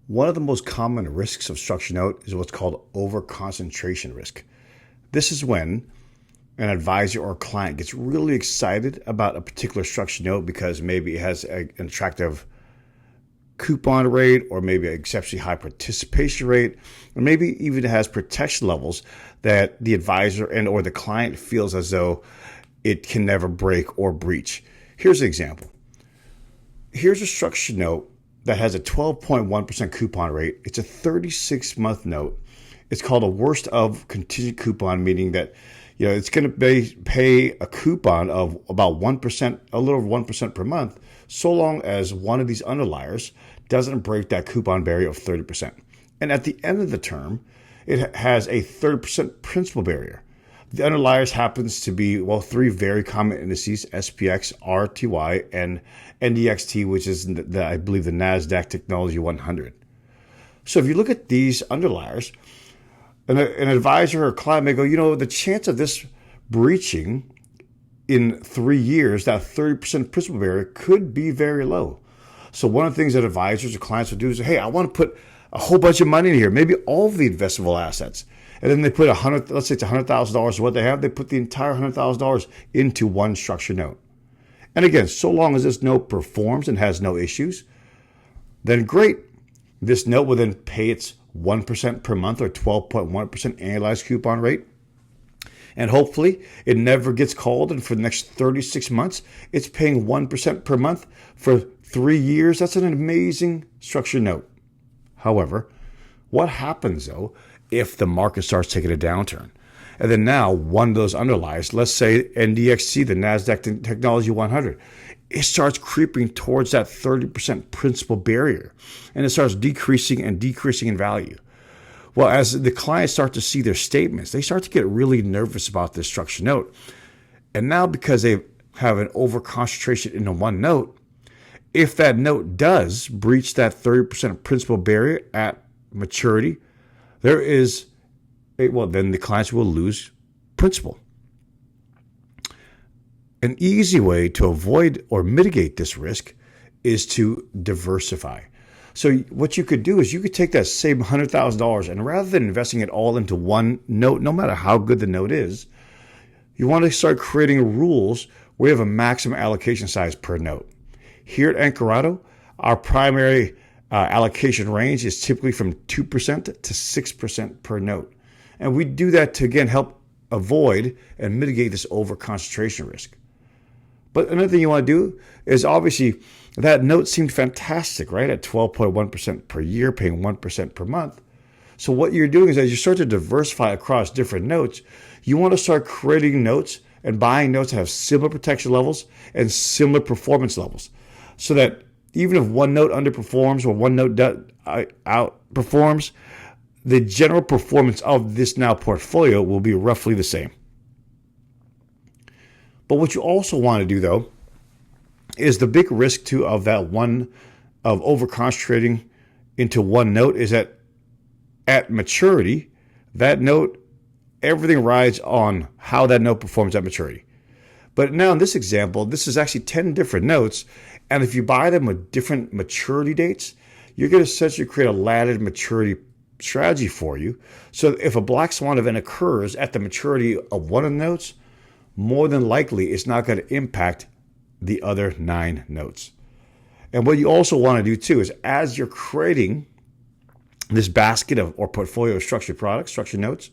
One of the most common risks of structured note is what's called overconcentration risk. This is when an advisor or client gets really excited about a particular structured note because maybe it has an attractive coupon rate, or maybe an exceptionally high participation rate, or maybe even it has protection levels that the advisor and or the client feels as though it can never break or breach. Here's an example. Here's a structured note that has a 12.1% coupon rate. It's a 36-month note. It's called a worst of contingent coupon, meaning that it's going to pay a coupon of about 1%, a little over 1% per month, so long as one of these underliers doesn't break that coupon barrier of 30%. And at the end of the term, it has a 30% principal barrier. The underliers happens to be, three very common indices: SPX, RTY, and NDXT, which is, I believe, the NASDAQ Technology 100. So if you look at these underliers, an advisor or client may go, the chance of this breaching in 3 years, that 30% principal barrier, could be very low. So one of the things that advisors or clients will do is, hey, I want to put a whole bunch of money in here, maybe all of the investable assets. And then they put let's say it's $100,000 of what they have, they put the entire $100,000 into one structured note. And again, so long as this note performs and has no issues, then great. This note will then pay its 1% per month, or 12.1% annualized coupon rate. And hopefully it never gets called. And for the next 36 months, it's paying 1% per month for 3 years. That's an amazing structured note. However, what happens though if the market starts taking a downturn? And then now one of those underlies, let's say NDXT, the NASDAQ Technology 100, it starts creeping towards that 30% principal barrier, and it starts decreasing in value. Well, as the clients start to see their statements, they start to get really nervous about this structured note. And now, because they have an overconcentration into one note, if that note does breach that 30% principal barrier at maturity, then the clients will lose principal. An easy way to avoid or mitigate this risk is to diversify. So what you could do is you could take that same $100,000, and rather than investing it all into one note, no matter how good the note is, you want to start creating rules where you have a maximum allocation size per note. Here at Ancorato, our primary allocation range is typically from 2% to 6% per note. And we do that to, again, help avoid and mitigate this overconcentration risk. But another thing you want to do is, obviously, that note seemed fantastic, right? At 12.1% per year, paying 1% per month. So what you're doing is, as you start to diversify across different notes, you want to start creating notes and buying notes that have similar protection levels and similar performance levels, so that even if one note underperforms or one note outperforms, the general performance of this now portfolio will be roughly the same. But what you also want to do, though, is the big risk too of that one of overconcentrating into one note is that at maturity, that note, everything rides on how that note performs at maturity. But now in this example, this is actually 10 different notes. And if you buy them with different maturity dates, you're going to essentially create a laddered maturity strategy for you. So if a black swan event occurs at the maturity of one of the notes, more than likely it's not going to impact the other 9 notes. And what you also want to do too is, as you're creating this basket of or portfolio of structured products, structured notes,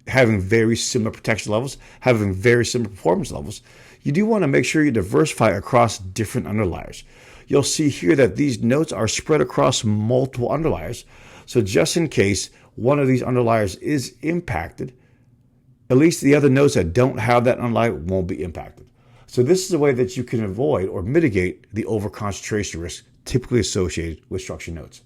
having very similar protection levels, having very similar performance levels, you do want to make sure you diversify across different underliers. You'll see here that these notes are spread across multiple underliers. So just in case one of these underliers is impacted, at least the other notes that don't have that underlier won't be impacted. So this is a way that you can avoid or mitigate the overconcentration risk typically associated with structured notes.